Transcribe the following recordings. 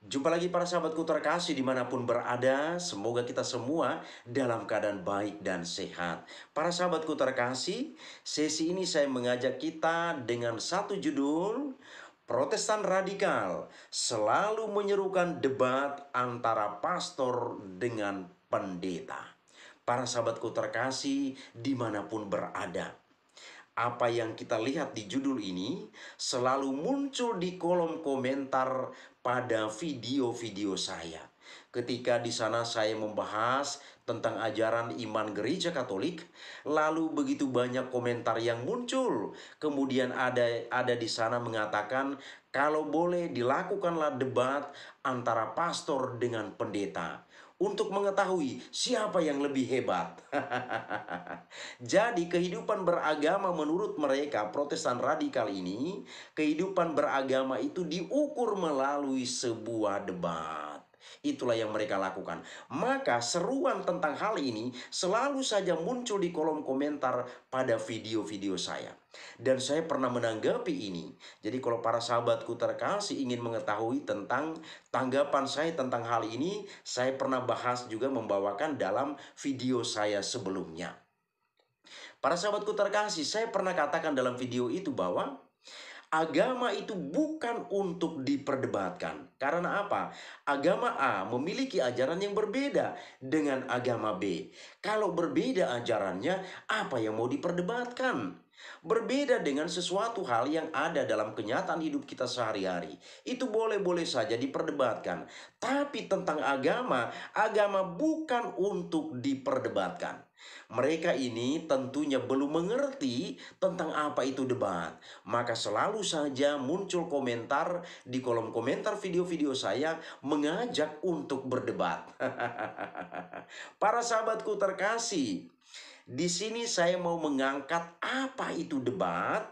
Jumpa lagi para sahabatku terkasih dimanapun berada, semoga kita semua dalam keadaan baik dan sehat. Para sahabatku terkasih, sesi ini saya mengajak kita dengan satu judul, Protestan Radikal selalu menyerukan debat antara pastor dengan pendeta. Para sahabatku terkasih dimanapun berada, apa yang kita lihat di judul ini selalu muncul di kolom komentar pada video-video saya. Ketika di sana saya membahas tentang ajaran iman gereja Katolik, lalu begitu banyak komentar yang muncul. Kemudian ada di sana mengatakan kalau boleh dilakukanlah debat antara pastor dengan pendeta untuk mengetahui siapa yang lebih hebat. Jadi kehidupan beragama menurut mereka Protestan radikal ini, kehidupan beragama itu diukur melalui sebuah debat. Itulah yang mereka lakukan. Maka seruan tentang hal ini selalu saja muncul di kolom komentar pada video-video saya. Dan saya pernah menanggapi ini. Jadi kalau para sahabatku terkasih ingin mengetahui tentang tanggapan saya tentang hal ini, saya pernah bahas juga membawakan dalam video saya sebelumnya. Para sahabatku terkasih, saya pernah katakan dalam video itu bahwa agama itu bukan untuk diperdebatkan. Karena apa? Agama A memiliki ajaran yang berbeda dengan agama B. Kalau berbeda ajarannya, apa yang mau diperdebatkan? Berbeda dengan sesuatu hal yang ada dalam kenyataan hidup kita sehari-hari. Itu boleh-boleh saja diperdebatkan. Tapi tentang agama, agama bukan untuk diperdebatkan. Mereka ini tentunya belum mengerti tentang apa itu debat. Maka selalu saja muncul komentar di kolom komentar video-video saya mengajak untuk berdebat. Para sahabatku terkasih, di sini saya mau mengangkat apa itu debat.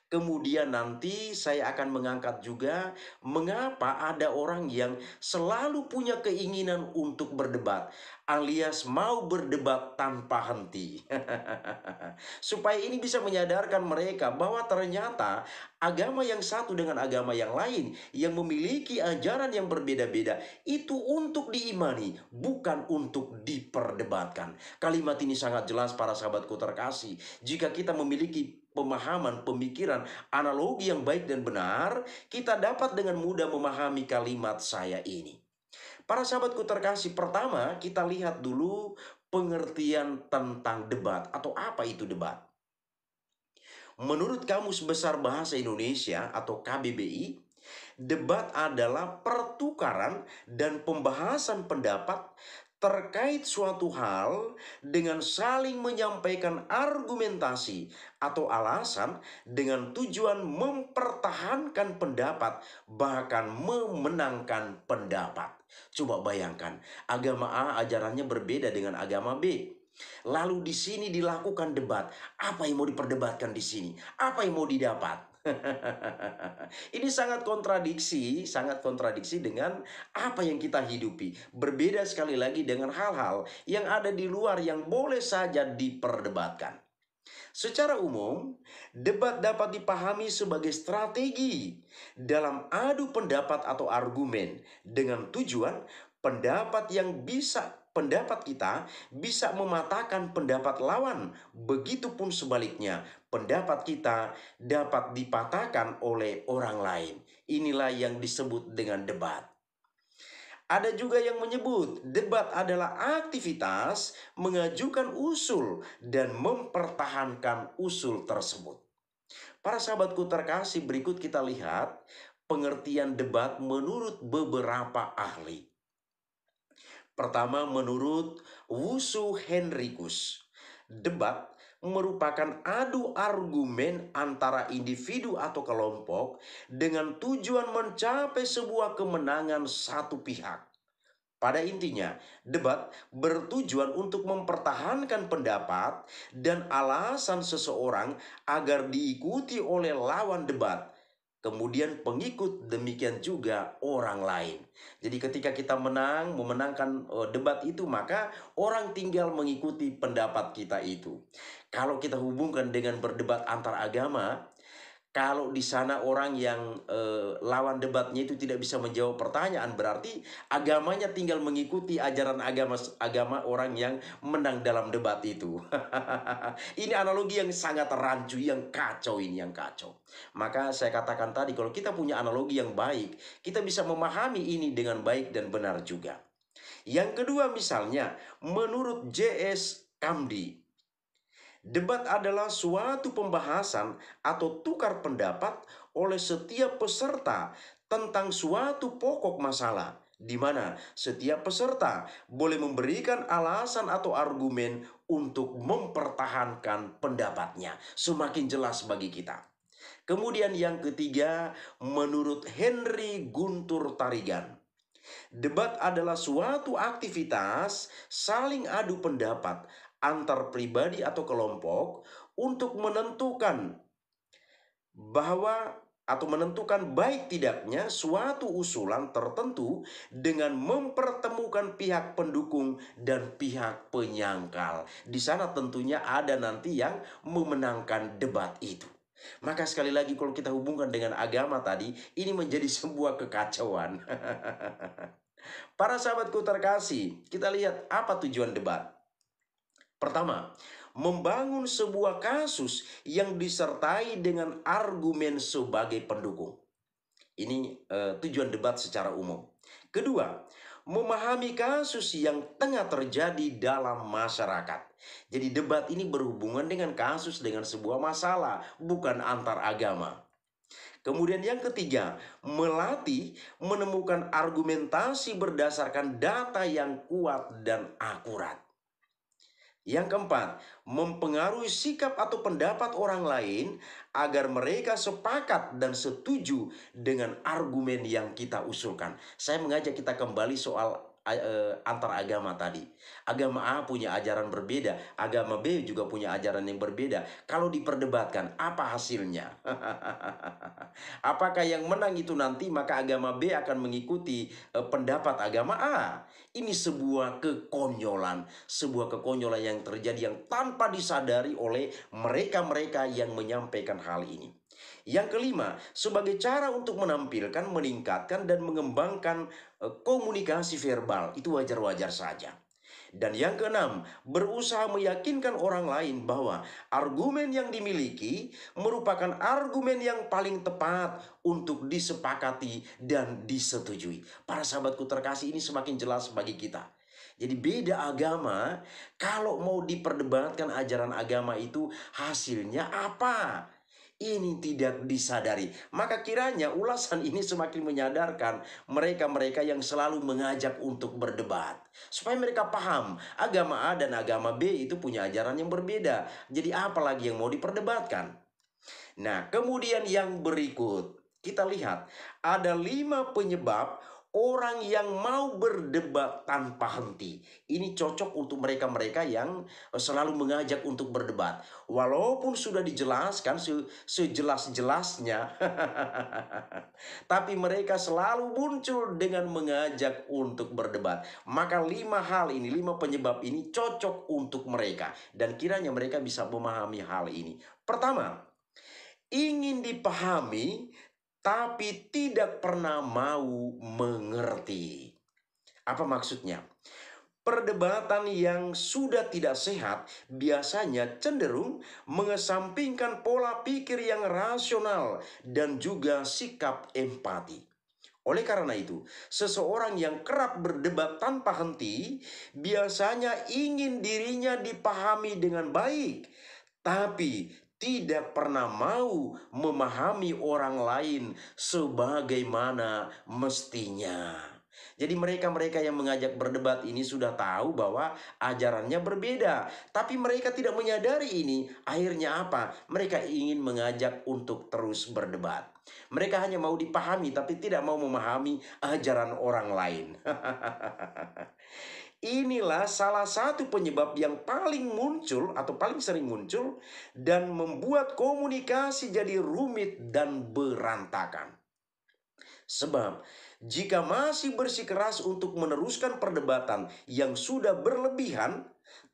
Kemudian nanti saya akan mengangkat juga mengapa ada orang yang selalu punya keinginan untuk berdebat, alias mau berdebat tanpa henti. Supaya ini bisa menyadarkan mereka bahwa ternyata agama yang satu dengan agama yang lain yang memiliki ajaran yang berbeda-beda itu untuk diimani, bukan untuk diperdebatkan. Kalimat ini sangat jelas para sahabatku terkasih. Jika kita memiliki pemahaman, pemikiran, analogi yang baik dan benar, kita dapat dengan mudah memahami kalimat saya ini. Para sahabatku terkasih, pertama kita lihat dulu pengertian tentang debat atau apa itu debat. Menurut Kamus Besar Bahasa Indonesia atau KBBI, debat adalah pertukaran dan pembahasan pendapat terkait suatu hal dengan saling menyampaikan argumentasi atau alasan dengan tujuan mempertahankan pendapat, bahkan memenangkan pendapat. Coba bayangkan, agama A ajarannya berbeda dengan agama B. Lalu di sini dilakukan debat. Apa yang mau diperdebatkan di sini? Apa yang mau didapat? Ini sangat kontradiksi dengan apa yang kita hidupi. Berbeda sekali lagi dengan hal-hal yang ada di luar yang boleh saja diperdebatkan. Secara umum, debat dapat dipahami sebagai strategi dalam adu pendapat atau argumen dengan tujuan pendapat kita bisa mematahkan pendapat lawan. Begitupun sebaliknya, pendapat kita dapat dipatahkan oleh orang lain. Inilah yang disebut dengan debat. Ada juga yang menyebut debat adalah aktivitas mengajukan usul dan mempertahankan usul tersebut. Para sahabatku terkasih, berikut kita lihat pengertian debat menurut beberapa ahli. Pertama, menurut Wusu Henricus, debat merupakan adu argumen antara individu atau kelompok dengan tujuan mencapai sebuah kemenangan satu pihak. Pada intinya, debat bertujuan untuk mempertahankan pendapat dan alasan seseorang agar diikuti oleh lawan debat. Kemudian pengikut, demikian juga orang lain. Jadi ketika kita memenangkan debat itu, maka orang tinggal mengikuti pendapat kita itu. Kalau kita hubungkan dengan berdebat antar agama, Kalau di sana orang yang lawan debatnya itu tidak bisa menjawab pertanyaan, berarti agamanya tinggal mengikuti ajaran agama orang yang menang dalam debat itu. Ini analogi yang sangat rancu, yang kacau ini, yang kacau. Maka saya katakan tadi, kalau kita punya analogi yang baik, kita bisa memahami ini dengan baik dan benar juga. Yang kedua misalnya, menurut J.S. Kamdi, debat adalah suatu pembahasan atau tukar pendapat oleh setiap peserta tentang suatu pokok masalah, di mana setiap peserta boleh memberikan alasan atau argumen untuk mempertahankan pendapatnya. Semakin jelas bagi kita. Kemudian yang ketiga, menurut Henry Guntur Tarigan, debat adalah suatu aktivitas saling adu pendapat antar pribadi atau kelompok untuk menentukan bahwa atau menentukan baik tidaknya suatu usulan tertentu dengan mempertemukan pihak pendukung dan pihak penyangkal. Di sana tentunya ada nanti yang memenangkan debat itu. Maka sekali lagi kalau kita hubungkan dengan agama tadi, ini menjadi sebuah kekacauan. Para sahabatku terkasih, kita lihat apa tujuan debat. Pertama, membangun sebuah kasus yang disertai dengan argumen sebagai pendukung. Ini tujuan debat secara umum. Kedua, memahami kasus yang tengah terjadi dalam masyarakat. Jadi debat ini berhubungan dengan kasus, dengan sebuah masalah, bukan antar agama. Kemudian yang ketiga, melatih menemukan argumentasi berdasarkan data yang kuat dan akurat. Yang keempat, mempengaruhi sikap atau pendapat orang lain agar mereka sepakat dan setuju dengan argumen yang kita usulkan. Saya mengajak kita kembali soal antar agama tadi. Agama A punya ajaran berbeda, agama B juga punya ajaran yang berbeda. Kalau diperdebatkan, apa hasilnya? Apakah yang menang itu nanti maka agama B akan mengikuti pendapat agama A? Ini sebuah kekonyolan yang terjadi yang tanpa disadari oleh mereka-mereka yang menyampaikan hal ini. Yang kelima, sebagai cara untuk menampilkan, meningkatkan, dan mengembangkan komunikasi verbal, itu wajar-wajar saja. Dan yang keenam, berusaha meyakinkan orang lain bahwa argumen yang dimiliki merupakan argumen yang paling tepat untuk disepakati dan disetujui. Para sahabatku terkasih, ini semakin jelas bagi kita. Jadi beda agama, kalau mau diperdebatkan ajaran agama itu hasilnya apa? Ini tidak disadari. Maka kiranya ulasan ini semakin menyadarkan mereka-mereka yang selalu mengajak untuk berdebat. Supaya mereka paham agama A dan agama B itu punya ajaran yang berbeda. Jadi apa lagi yang mau diperdebatkan? Nah, kemudian yang berikut, kita lihat ada 5 penyebab orang yang mau berdebat tanpa henti. Ini cocok untuk mereka-mereka yang selalu mengajak untuk berdebat. Walaupun sudah dijelaskan sejelas-jelasnya, tapi mereka selalu muncul dengan mengajak untuk berdebat. Maka 5 hal ini, 5 penyebab ini cocok untuk mereka. Dan kiranya mereka bisa memahami hal ini. Pertama, ingin dipahami tapi tidak pernah mau mengerti. Apa maksudnya? Perdebatan yang sudah tidak sehat biasanya cenderung mengesampingkan pola pikir yang rasional dan juga sikap empati. Oleh karena itu, seseorang yang kerap berdebat tanpa henti biasanya ingin dirinya dipahami dengan baik, tapi tidak pernah mau memahami orang lain sebagaimana mestinya. Jadi mereka-mereka yang mengajak berdebat ini sudah tahu bahwa ajarannya berbeda. Tapi mereka tidak menyadari ini. Akhirnya apa? Mereka ingin mengajak untuk terus berdebat. Mereka hanya mau dipahami tapi tidak mau memahami ajaran orang lain. Inilah salah satu penyebab yang paling muncul atau paling sering muncul dan membuat komunikasi jadi rumit dan berantakan. Sebab jika masih bersikeras untuk meneruskan perdebatan yang sudah berlebihan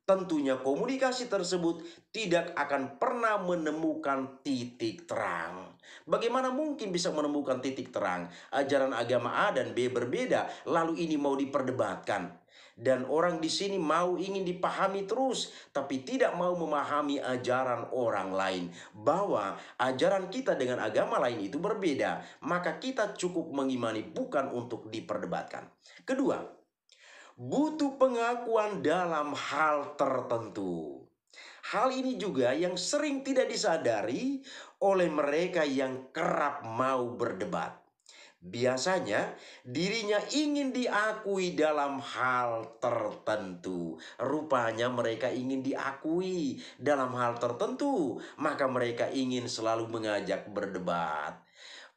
tentunya komunikasi tersebut tidak akan pernah menemukan titik terang. Bagaimana mungkin bisa menemukan titik terang? Ajaran agama A dan B berbeda, lalu ini mau diperdebatkan. Dan orang di sini mau ingin dipahami terus, tapi tidak mau memahami ajaran orang lain. Bahwa ajaran kita dengan agama lain itu berbeda, maka kita cukup mengimani bukan untuk diperdebatkan. Kedua, butuh pengakuan dalam hal tertentu. Hal ini juga yang sering tidak disadari oleh mereka yang kerap mau berdebat. Biasanya dirinya ingin diakui dalam hal tertentu. Rupanya mereka ingin diakui dalam hal tertentu, maka mereka ingin selalu mengajak berdebat.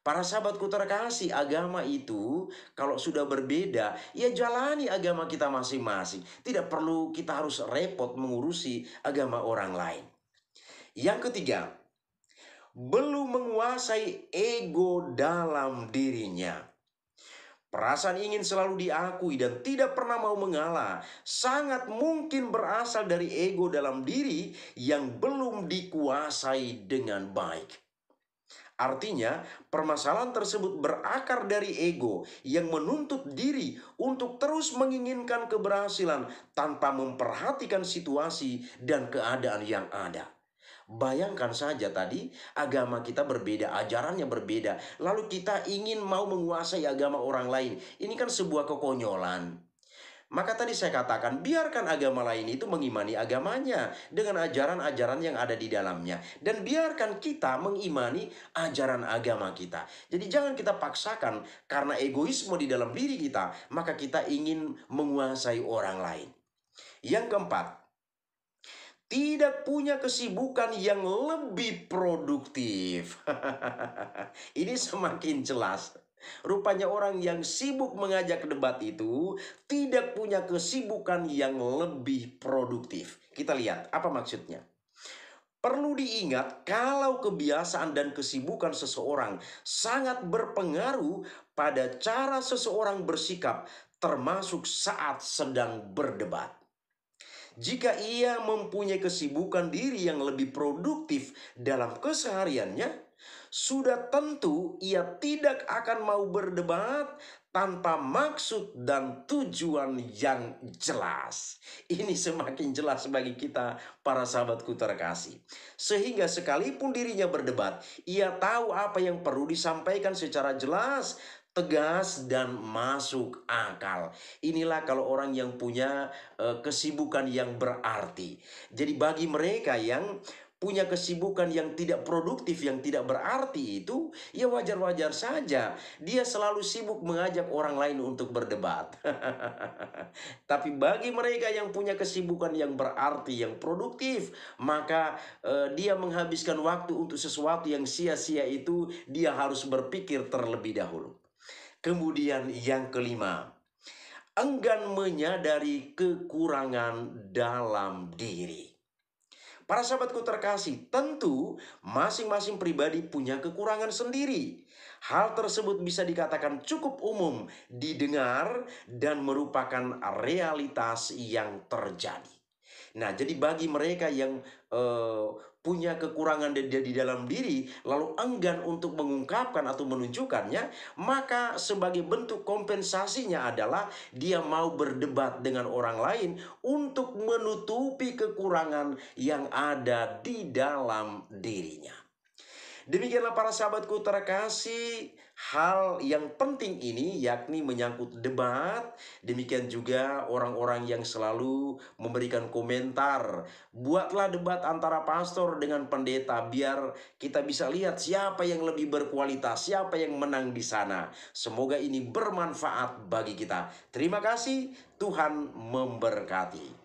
Para sahabatku terkasih, agama itu kalau sudah berbeda, ya jalani agama kita masing-masing. Tidak perlu kita harus repot mengurusi agama orang lain. Yang ketiga, belum menguasai ego dalam dirinya. Perasaan ingin selalu diakui dan tidak pernah mau mengalah sangat mungkin berasal dari ego dalam diri yang belum dikuasai dengan baik. Artinya, permasalahan tersebut berakar dari ego yang menuntut diri untuk terus menginginkan keberhasilan tanpa memperhatikan situasi dan keadaan yang ada. Bayangkan saja tadi agama kita berbeda, ajarannya berbeda, lalu kita ingin mau menguasai agama orang lain. Ini kan sebuah kekonyolan. Maka tadi saya katakan biarkan agama lain itu mengimani agamanya dengan ajaran-ajaran yang ada di dalamnya. Dan biarkan kita mengimani ajaran agama kita. Jadi jangan kita paksakan karena egoisme di dalam diri kita, maka kita ingin menguasai orang lain. Yang keempat, tidak punya kesibukan yang lebih produktif. Ini semakin jelas. Rupanya orang yang sibuk mengajak debat itu tidak punya kesibukan yang lebih produktif. Kita lihat apa maksudnya. Perlu diingat kalau kebiasaan dan kesibukan seseorang sangat berpengaruh pada cara seseorang bersikap, termasuk saat sedang berdebat. Jika ia mempunyai kesibukan diri yang lebih produktif dalam kesehariannya, sudah tentu ia tidak akan mau berdebat tanpa maksud dan tujuan yang jelas. Ini semakin jelas bagi kita para sahabatku terkasih. Sehingga sekalipun dirinya berdebat, ia tahu apa yang perlu disampaikan secara jelas, tegas dan masuk akal. Inilah kalau orang yang punya kesibukan yang berarti. Jadi bagi mereka yang punya kesibukan yang tidak produktif, yang tidak berarti itu, ya wajar-wajar saja. Dia selalu sibuk mengajak orang lain untuk berdebat. Tapi bagi mereka yang punya kesibukan yang berarti, yang produktif, maka dia menghabiskan waktu untuk sesuatu yang sia-sia itu, dia harus berpikir terlebih dahulu. Kemudian yang kelima, enggan menyadari kekurangan dalam diri. Para sahabatku terkasih, tentu masing-masing pribadi punya kekurangan sendiri. Hal tersebut bisa dikatakan cukup umum didengar dan merupakan realitas yang terjadi. Nah, jadi bagi mereka yang punya kekurangan di dalam diri, lalu enggan untuk mengungkapkan atau menunjukkannya, maka sebagai bentuk kompensasinya adalah dia mau berdebat dengan orang lain untuk menutupi kekurangan yang ada di dalam dirinya. Demikianlah para sahabatku terkasih, hal yang penting ini yakni menyangkut debat. Demikian juga orang-orang yang selalu memberikan komentar. Buatlah debat antara pastor dengan pendeta biar kita bisa lihat siapa yang lebih berkualitas, siapa yang menang di sana. Semoga ini bermanfaat bagi kita. Terima kasih, Tuhan memberkati.